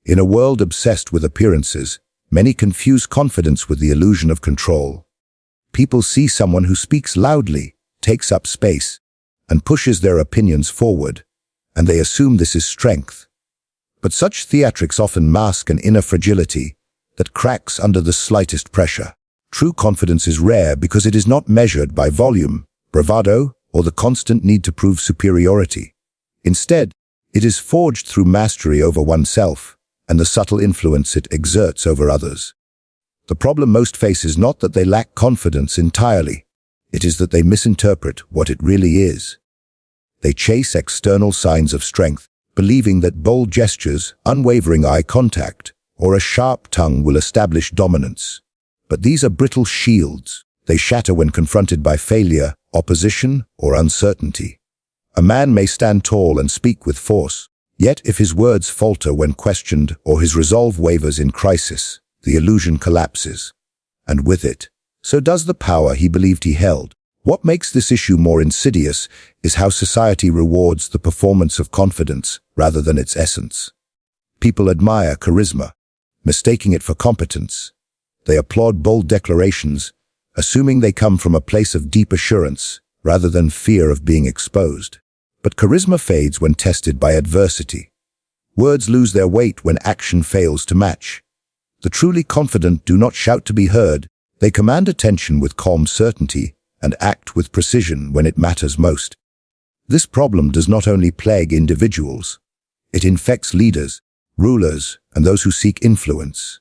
In a world obsessed with appearances, many confuse confidence with the illusion of control. People see someone who speaks loudly, takes up space, and pushes their opinions forward, and they assume this is strength. But such theatrics often mask an inner fragility that cracks under the slightest pressure. True confidence is rare because it is not measured by volume, bravado, or the constant need to prove superiority. Instead, it is forged through mastery over oneself and the subtle influence it exerts over others. The problem most face is not that they lack confidence entirely. It is that they misinterpret what it really is. They chase external signs of strength, believing that bold gestures, unwavering eye contact, or a sharp tongue will establish dominance. But these are brittle shields. They shatter when confronted by failure, opposition, or uncertainty. A man may stand tall and speak with force, yet if his words falter when questioned or his resolve wavers in crisis, the illusion collapses. And with it, so does the power he believed he held. What makes this issue more insidious is how society rewards the performance of confidence rather than its essence. People admire charisma, mistaking it for competence. They applaud bold declarations, assuming they come from a place of deep assurance rather than fear of being exposed. But charisma fades when tested by adversity. Words lose their weight when action fails to match. The truly confident do not shout to be heard. They command attention with calm certainty and act with precision when it matters most. This problem does not only plague individuals. It infects leaders, rulers, and those who seek influence.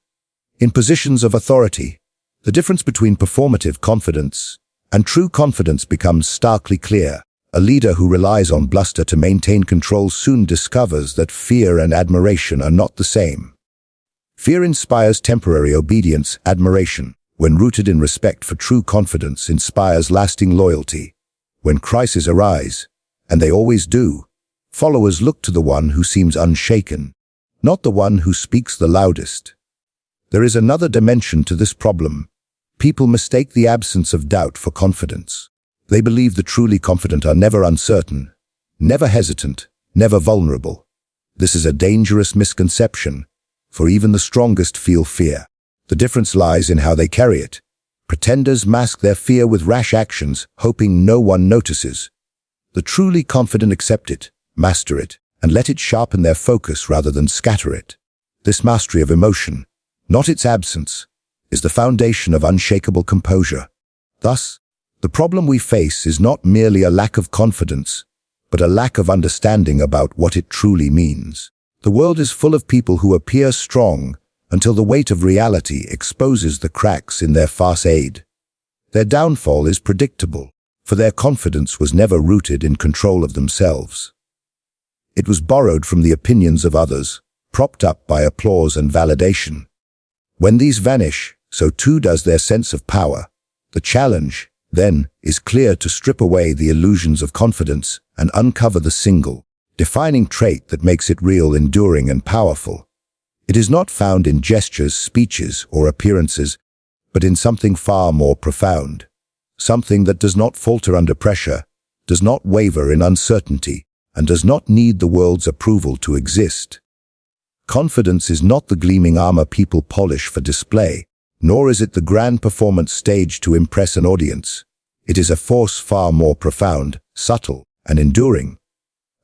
In positions of authority, the difference between performative confidence and true confidence becomes starkly clear. A leader who relies on bluster to maintain control soon discovers that fear and admiration are not the same. Fear inspires temporary obedience, admiration, when rooted in respect for true confidence, inspires lasting loyalty. When crises arise, and they always do, followers look to the one who seems unshaken, not the one who speaks the loudest. There is another dimension to this problem. People mistake the absence of doubt for confidence. They believe the truly confident are never uncertain, never hesitant, never vulnerable. This is a dangerous misconception, for even the strongest feel fear. The difference lies in how they carry it. Pretenders mask their fear with rash actions, hoping no one notices. The truly confident accept it, master it, and let it sharpen their focus rather than scatter it. This mastery of emotion, not its absence, is the foundation of unshakable composure. Thus, the problem we face is not merely a lack of confidence, but a lack of understanding about what it truly means. The world is full of people who appear strong until the weight of reality exposes the cracks in their facade. Their downfall is predictable, for their confidence was never rooted in control of themselves. It was borrowed from the opinions of others, propped up by applause and validation. When these vanish, so too does their sense of power. The challenge, then, is clear to strip away the illusions of confidence and uncover the single, defining trait that makes it real, enduring, and powerful. It is not found in gestures, speeches, or appearances, but in something far more profound. Something that does not falter under pressure, does not waver in uncertainty, and does not need the world's approval to exist. Confidence is not the gleaming armor people polish for display, nor is it the grand performance staged to impress an audience. It is a force far more profound, subtle, and enduring.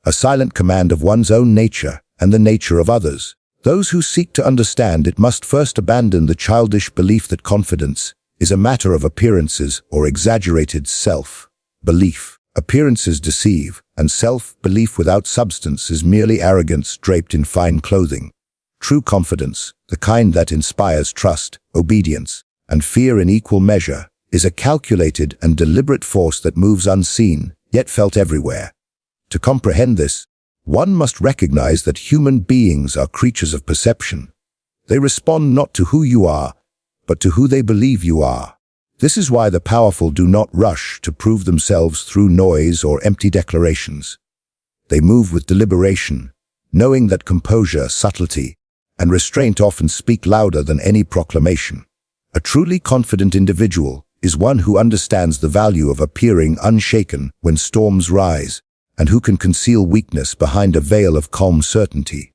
A silent command of one's own nature and the nature of others. Those who seek to understand it must first abandon the childish belief that confidence is a matter of appearances or exaggerated self-belief. Appearances deceive, and self-belief without substance is merely arrogance draped in fine clothing. True confidence, the kind that inspires trust, obedience, and fear in equal measure, is a calculated and deliberate force that moves unseen, yet felt everywhere. To comprehend this, one must recognize that human beings are creatures of perception. They respond not to who you are, but to who they believe you are. This is why the powerful do not rush to prove themselves through noise or empty declarations. They move with deliberation, knowing that composure, subtlety, and restraint often speak louder than any proclamation. A truly confident individual is one who understands the value of appearing unshaken when storms rise, and who can conceal weakness behind a veil of calm certainty.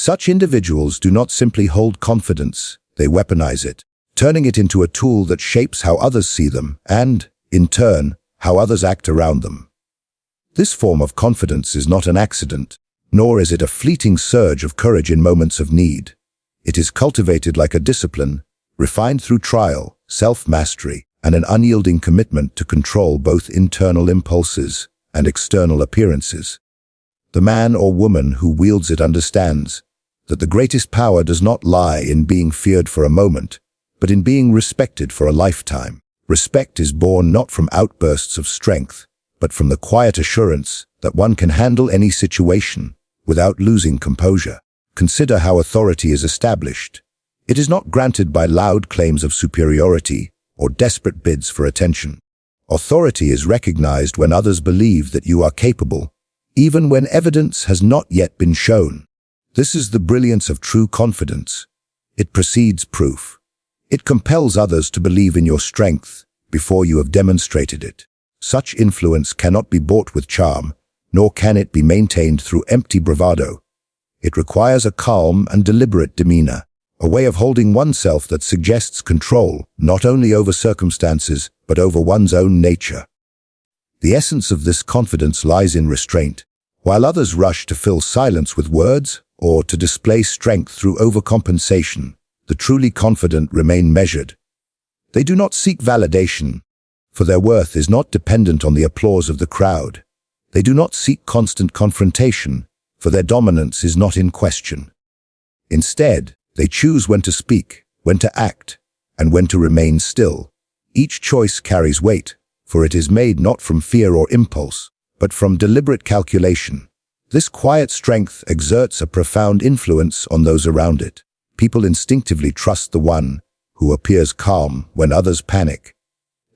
Such individuals do not simply hold confidence, they weaponize it, turning it into a tool that shapes how others see them and, in turn, how others act around them. This form of confidence is not an accident, nor is it a fleeting surge of courage in moments of need. It is cultivated like a discipline, refined through trial, self-mastery, and an unyielding commitment to control both internal impulses and external appearances. The man or woman who wields it understands that the greatest power does not lie in being feared for a moment, but in being respected for a lifetime. Respect is born not from outbursts of strength, but from the quiet assurance that one can handle any situation without losing composure. Consider how authority is established. It is not granted by loud claims of superiority or desperate bids for attention. Authority is recognized when others believe that you are capable, even when evidence has not yet been shown. This is the brilliance of true confidence. It precedes proof. It compels others to believe in your strength before you have demonstrated it. Such influence cannot be bought with charm, nor can it be maintained through empty bravado. It requires a calm and deliberate demeanor, a way of holding oneself that suggests control not only over circumstances, but over one's own nature. The essence of this confidence lies in restraint. While others rush to fill silence with words or to display strength through overcompensation, the truly confident remain measured. They do not seek validation, for their worth is not dependent on the applause of the crowd. They do not seek constant confrontation, for their dominance is not in question. Instead, they choose when to speak, when to act, and when to remain still. Each choice carries weight, for it is made not from fear or impulse, but from deliberate calculation. This quiet strength exerts a profound influence on those around it. People instinctively trust the one who appears calm when others panic.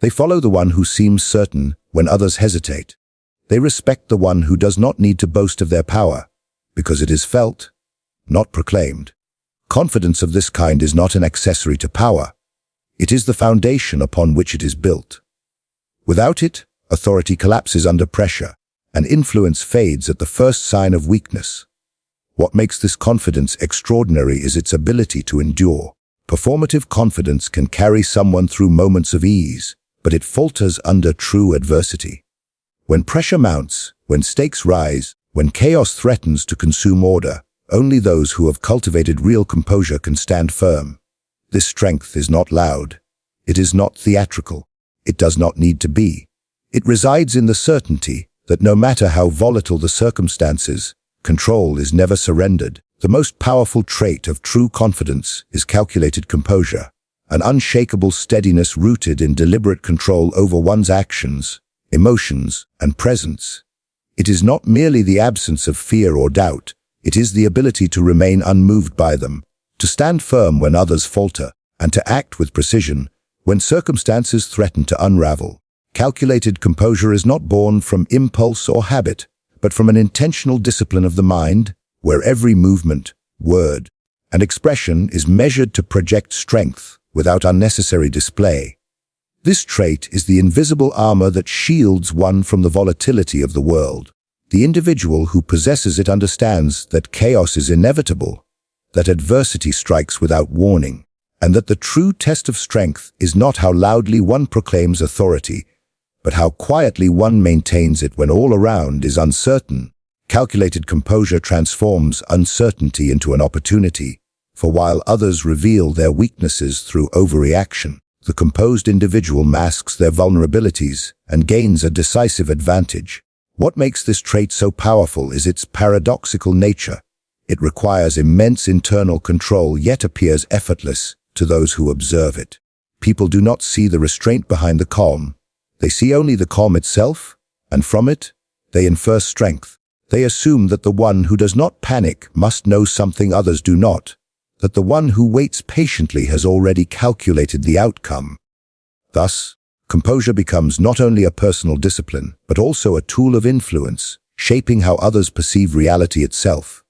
They follow the one who seems certain when others hesitate. They respect the one who does not need to boast of their power, because it is felt, not proclaimed. Confidence of this kind is not an accessory to power. It is the foundation upon which it is built. Without it, authority collapses under pressure, and influence fades at the first sign of weakness. What makes this confidence extraordinary is its ability to endure. Performative confidence can carry someone through moments of ease, but it falters under true adversity. When pressure mounts, when stakes rise, when chaos threatens to consume order, only those who have cultivated real composure can stand firm. This strength is not loud. It is not theatrical. It does not need to be. It resides in the certainty that no matter how volatile the circumstances, control is never surrendered. The most powerful trait of true confidence is calculated composure, an unshakable steadiness rooted in deliberate control over one's actions, emotions, and presence. It is not merely the absence of fear or doubt, it is the ability to remain unmoved by them, to stand firm when others falter, and to act with precision when circumstances threaten to unravel. Calculated composure is not born from impulse or habit, but from an intentional discipline of the mind, where every movement, word, and expression is measured to project strength without unnecessary display. This trait is the invisible armor that shields one from the volatility of the world. The individual who possesses it understands that chaos is inevitable, that adversity strikes without warning, and that the true test of strength is not how loudly one proclaims authority, but how quietly one maintains it when all around is uncertain. Calculated composure transforms uncertainty into an opportunity, for while others reveal their weaknesses through overreaction, the composed individual masks their vulnerabilities and gains a decisive advantage. What makes this trait so powerful is its paradoxical nature. It requires immense internal control, yet appears effortless to those who observe it. People do not see the restraint behind the calm. They see only the calm itself, and from it, they infer strength. They assume that the one who does not panic must know something others do not, that the one who waits patiently has already calculated the outcome. Thus, composure becomes not only a personal discipline, but also a tool of influence, shaping how others perceive reality itself.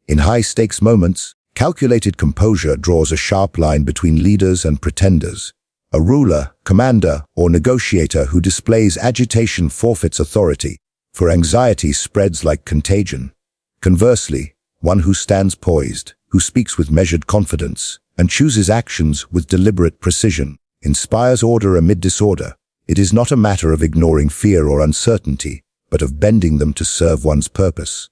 In high-stakes moments, calculated composure draws a sharp line between leaders and pretenders. A ruler, commander, or negotiator who displays agitation forfeits authority, for anxiety spreads like contagion. Conversely, one who stands poised, who speaks with measured confidence, and chooses actions with deliberate precision, inspires order amid disorder. It is not a matter of ignoring fear or uncertainty, but of bending them to serve one's purpose.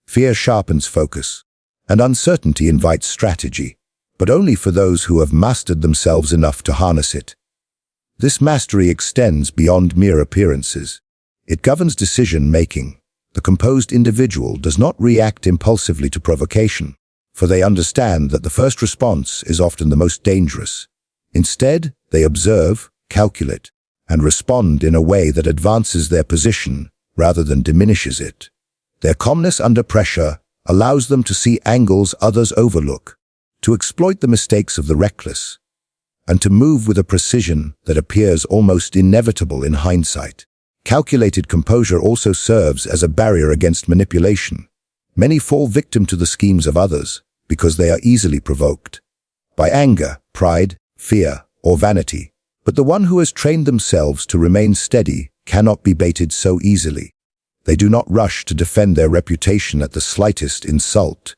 Fear sharpens focus, and uncertainty invites strategy, but only for those who have mastered themselves enough to harness it. This mastery extends beyond mere appearances. It governs decision-making. The composed individual does not react impulsively to provocation, for they understand that the first response is often the most dangerous. Instead, they observe, calculate, and respond in a way that advances their position rather than diminishes it. Their calmness under pressure allows them to see angles others overlook, to exploit the mistakes of the reckless, and to move with a precision that appears almost inevitable in hindsight. Calculated composure also serves as a barrier against manipulation. Many fall victim to the schemes of others because they are easily provoked by anger, pride, fear, or vanity. But the one who has trained themselves to remain steady cannot be baited so easily. They do not rush to defend their reputation at the slightest insult,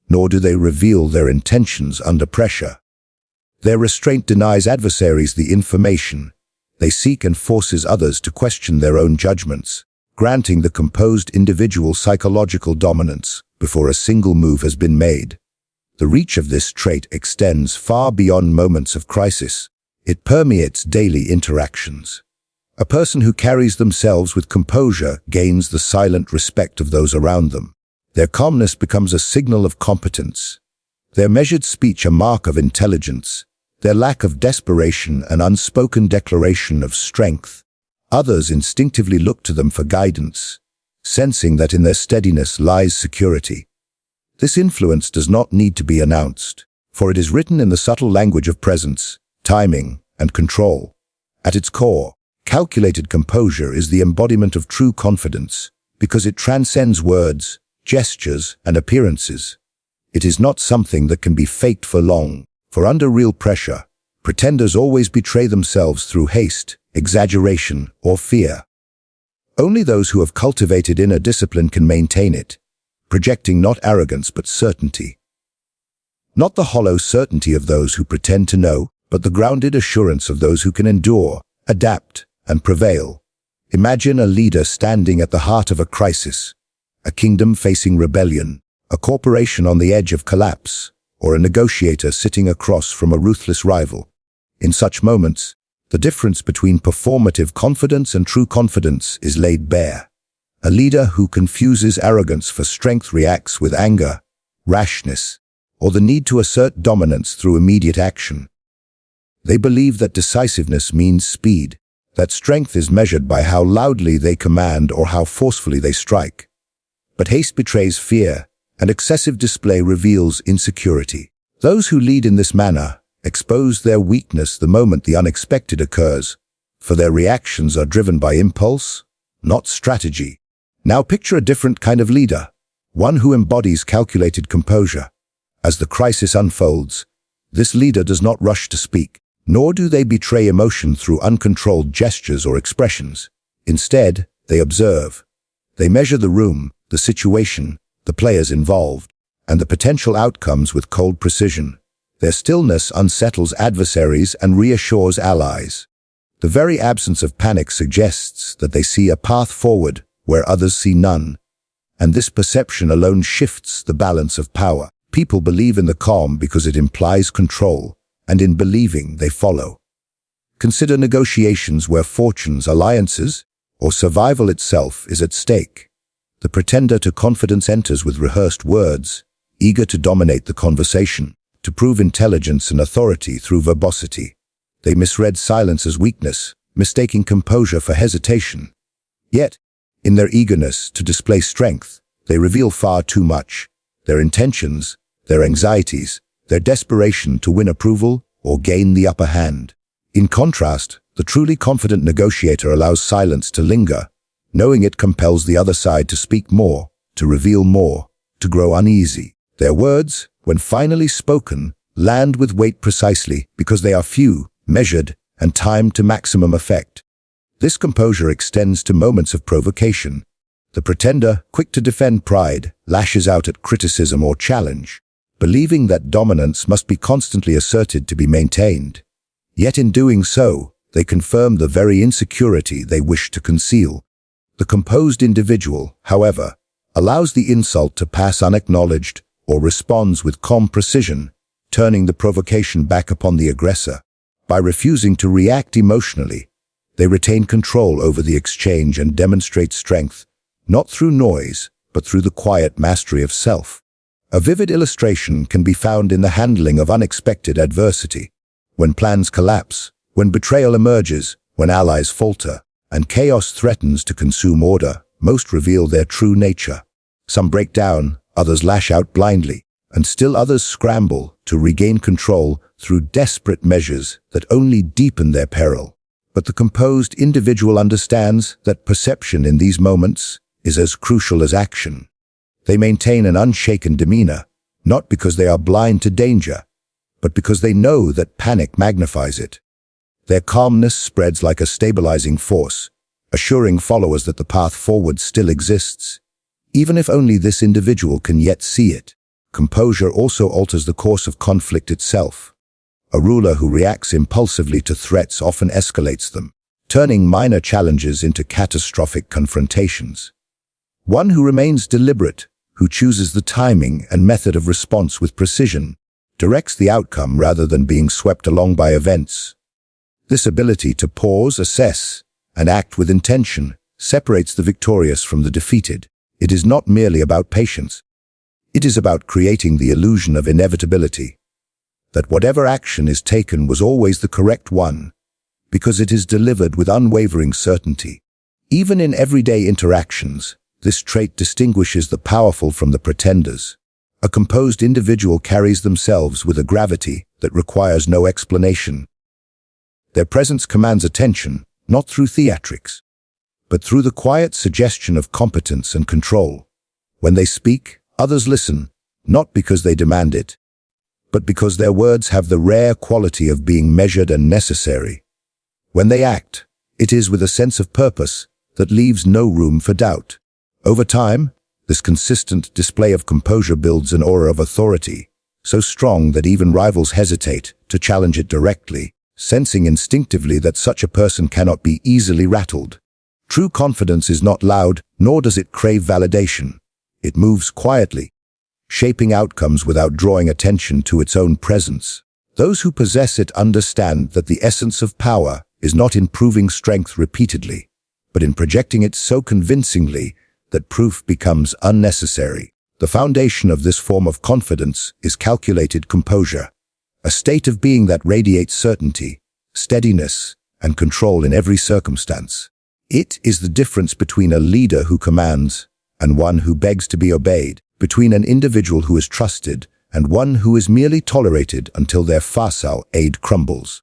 nor do they reveal their intentions under pressure. Their restraint denies adversaries the information. They seek and forces others to question their own judgments, granting the composed individual psychological dominance before a single move has been made. The reach of this trait extends far beyond moments of crisis. It permeates daily interactions. A person who carries themselves with composure gains the silent respect of those around them. Their calmness becomes a signal of competence, their measured speech a mark of intelligence, their lack of desperation an unspoken declaration of strength. Others instinctively look to them for guidance, sensing that in their steadiness lies security. This influence does not need to be announced, for it is written in the subtle language of presence, timing, and control. At its core, calculated composure is the embodiment of true confidence, because it transcends words, gestures, and appearances. It is not something that can be faked for long, for under real pressure, pretenders always betray themselves through haste, exaggeration, or fear. Only those who have cultivated inner discipline can maintain it, projecting not arrogance but certainty. Not the hollow certainty of those who pretend to know, but the grounded assurance of those who can endure, adapt, and prevail. Imagine a leader standing at the heart of a crisis, a kingdom facing rebellion, a corporation on the edge of collapse, or a negotiator sitting across from a ruthless rival. In such moments, the difference between performative confidence and true confidence is laid bare. A leader who confuses arrogance for strength reacts with anger, rashness, or the need to assert dominance through immediate action. They believe that decisiveness means speed, that strength is measured by how loudly they command or how forcefully they strike. But haste betrays fear, and excessive display reveals insecurity. Those who lead in this manner expose their weakness the moment the unexpected occurs, for their reactions are driven by impulse, not strategy. Now picture a different kind of leader, one who embodies calculated composure. As the crisis unfolds, this leader does not rush to speak, nor do they betray emotion through uncontrolled gestures or expressions. Instead, they observe. They measure the room, the situation, the players involved, and the potential outcomes with cold precision. Their stillness unsettles adversaries and reassures allies. The very absence of panic suggests that they see a path forward where others see none, and this perception alone shifts the balance of power. People believe in the calm because it implies control, and in believing they follow. Consider negotiations where fortunes, alliances, or survival itself is at stake. The pretender to confidence enters with rehearsed words, eager to dominate the conversation, to prove intelligence and authority through verbosity. They misread silence as weakness, mistaking composure for hesitation. Yet, in their eagerness to display strength, they reveal far too much. Their intentions, their anxieties, their desperation to win approval or gain the upper hand. In contrast, the truly confident negotiator allows silence to linger, knowing it compels the other side to speak more, to reveal more, to grow uneasy. Their words, when finally spoken, land with weight precisely because they are few, measured, and timed to maximum effect. This composure extends to moments of provocation. The pretender, quick to defend pride, lashes out at criticism or challenge, believing that dominance must be constantly asserted to be maintained. Yet in doing so, they confirm the very insecurity they wish to conceal. The composed individual, however, allows the insult to pass unacknowledged or responds with calm precision, turning the provocation back upon the aggressor. By refusing to react emotionally, they retain control over the exchange and demonstrate strength, not through noise, but through the quiet mastery of self. A vivid illustration can be found in the handling of unexpected adversity. When plans collapse, when betrayal emerges, when allies falter, and chaos threatens to consume order, most reveal their true nature. Some break down, others lash out blindly, and still others scramble to regain control through desperate measures that only deepen their peril. But the composed individual understands that perception in these moments is as crucial as action. They maintain an unshaken demeanor, not because they are blind to danger, but because they know that panic magnifies it. Their calmness spreads like a stabilizing force, assuring followers that the path forward still exists, even if only this individual can yet see it. Composure also alters the course of conflict itself. A ruler who reacts impulsively to threats often escalates them, turning minor challenges into catastrophic confrontations. One who remains deliberate, who chooses the timing and method of response with precision, directs the outcome rather than being swept along by events. This ability to pause, assess, and act with intention separates the victorious from the defeated. It is not merely about patience. It is about creating the illusion of inevitability, that whatever action is taken was always the correct one, because it is delivered with unwavering certainty. Even in everyday interactions, this trait distinguishes the powerful from the pretenders. A composed individual carries themselves with a gravity that requires no explanation. Their presence commands attention, not through theatrics, but through the quiet suggestion of competence and control. When they speak, others listen, not because they demand it, but because their words have the rare quality of being measured and necessary. When they act, it is with a sense of purpose that leaves no room for doubt. Over time, this consistent display of composure builds an aura of authority, so strong that even rivals hesitate to challenge it directly, sensing instinctively that such a person cannot be easily rattled. True confidence is not loud, nor does it crave validation. It moves quietly, shaping outcomes without drawing attention to its own presence. Those who possess it understand that the essence of power is not in proving strength repeatedly, but in projecting it so convincingly that proof becomes unnecessary. The foundation of this form of confidence is calculated composure, a state of being that radiates certainty, steadiness, and control in every circumstance. It is the difference between a leader who commands and one who begs to be obeyed, between an individual who is trusted and one who is merely tolerated until their facile aid crumbles.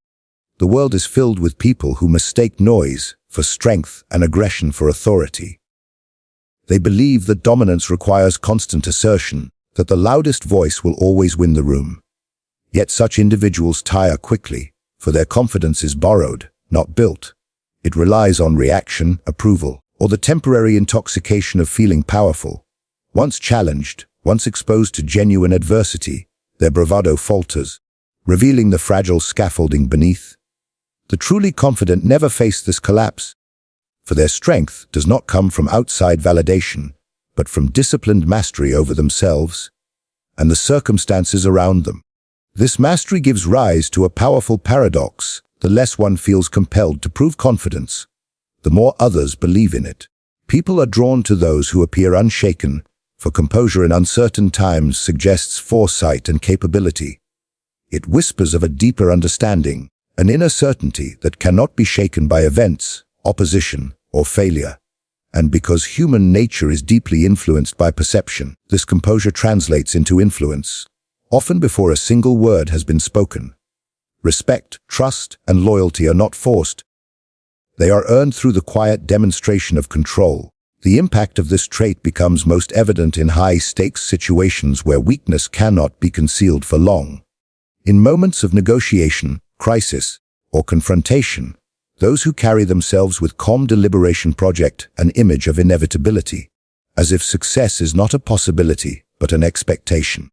The world is filled with people who mistake noise for strength and aggression for authority. They believe that dominance requires constant assertion, that the loudest voice will always win the room. Yet such individuals tire quickly, for their confidence is borrowed, not built. It relies on reaction, approval, or the temporary intoxication of feeling powerful. Once challenged, once exposed to genuine adversity, their bravado falters, revealing the fragile scaffolding beneath. The truly confident never face this collapse, for their strength does not come from outside validation, but from disciplined mastery over themselves and the circumstances around them. This mastery gives rise to a powerful paradox. The less one feels compelled to prove confidence, the more others believe in it. People are drawn to those who appear unshaken, for composure in uncertain times suggests foresight and capability. It whispers of a deeper understanding, an inner certainty that cannot be shaken by events, opposition, or failure. And because human nature is deeply influenced by perception, this composure translates into influence, often before a single word has been spoken. Respect, trust, and loyalty are not forced. They are earned through the quiet demonstration of control. The impact of this trait becomes most evident in high-stakes situations where weakness cannot be concealed for long. In moments of negotiation, crisis, or confrontation, those who carry themselves with calm deliberation project an image of inevitability. as if success is not a possibility, but an expectation.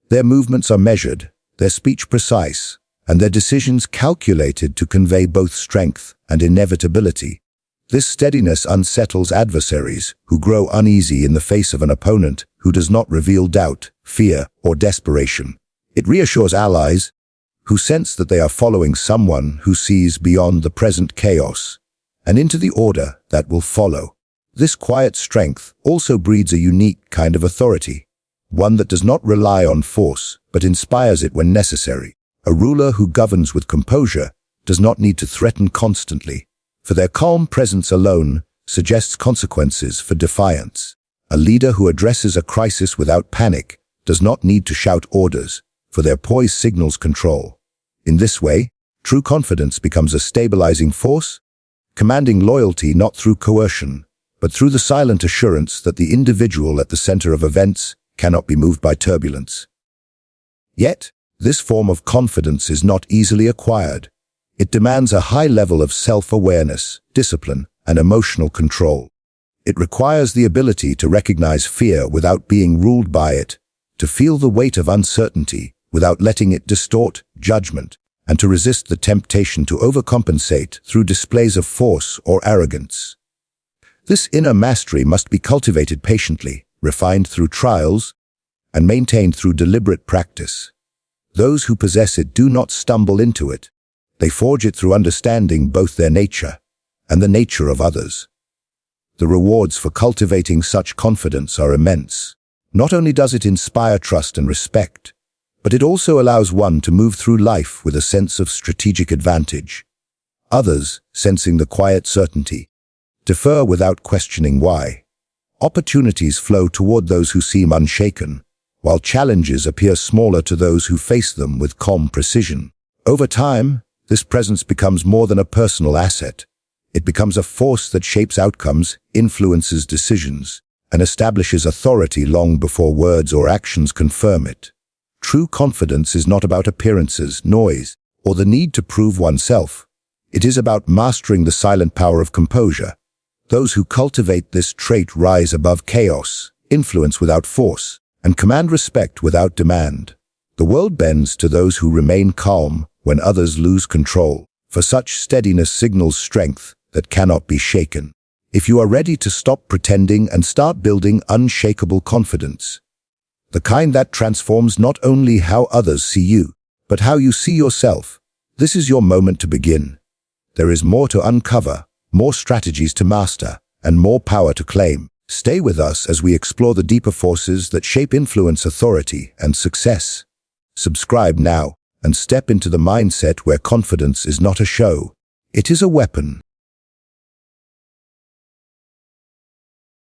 Their movements are measured, their speech precise, and their decisions calculated to convey both strength and inevitability. This steadiness unsettles adversaries who grow uneasy in the face of an opponent who does not reveal doubt, fear, or desperation. It reassures allies who sense that they are following someone who sees beyond the present chaos and into the order that will follow. This quiet strength also breeds a unique kind of authority, one that does not rely on force but inspires it when necessary. A ruler who governs with composure does not need to threaten constantly, for their calm presence alone suggests consequences for defiance. A leader who addresses a crisis without panic does not need to shout orders, for their poise signals control. In this way, true confidence becomes a stabilizing force, commanding loyalty not through coercion, but through the silent assurance that the individual at the center of events cannot be moved by turbulence. Yet, this form of confidence is not easily acquired. It demands a high level of self-awareness, discipline, and emotional control. It requires the ability to recognize fear without being ruled by it, to feel the weight of uncertainty without letting it distort judgment, and to resist the temptation to overcompensate through displays of force or arrogance. This inner mastery must be cultivated patiently, refined through trials, and maintained through deliberate practice. Those who possess it do not stumble into it. They forge it through understanding both their nature and the nature of others. The rewards for cultivating such confidence are immense. Not only does it inspire trust and respect, but it also allows one to move through life with a sense of strategic advantage. Others, sensing the quiet certainty, defer without questioning why. Opportunities flow toward those who seem unshaken, while challenges appear smaller to those who face them with calm precision. Over time, this presence becomes more than a personal asset. It becomes a force that shapes outcomes, influences decisions, and establishes authority long before words or actions confirm it. True confidence is not about appearances, noise, or the need to prove oneself. It is about mastering the silent power of composure. Those who cultivate this trait rise above chaos, influence without force, and command respect without demand. The world bends to those who remain calm when others lose control, for such steadiness signals strength that cannot be shaken. If you are ready to stop pretending and start building unshakable confidence, the kind that transforms not only how others see you, but how you see yourself, this is your moment to begin. There is more to uncover, more strategies to master, and more power to claim. Stay with us as we explore the deeper forces that shape influence, authority, and success. Subscribe now and step into the mindset where confidence is not a show. It is a weapon.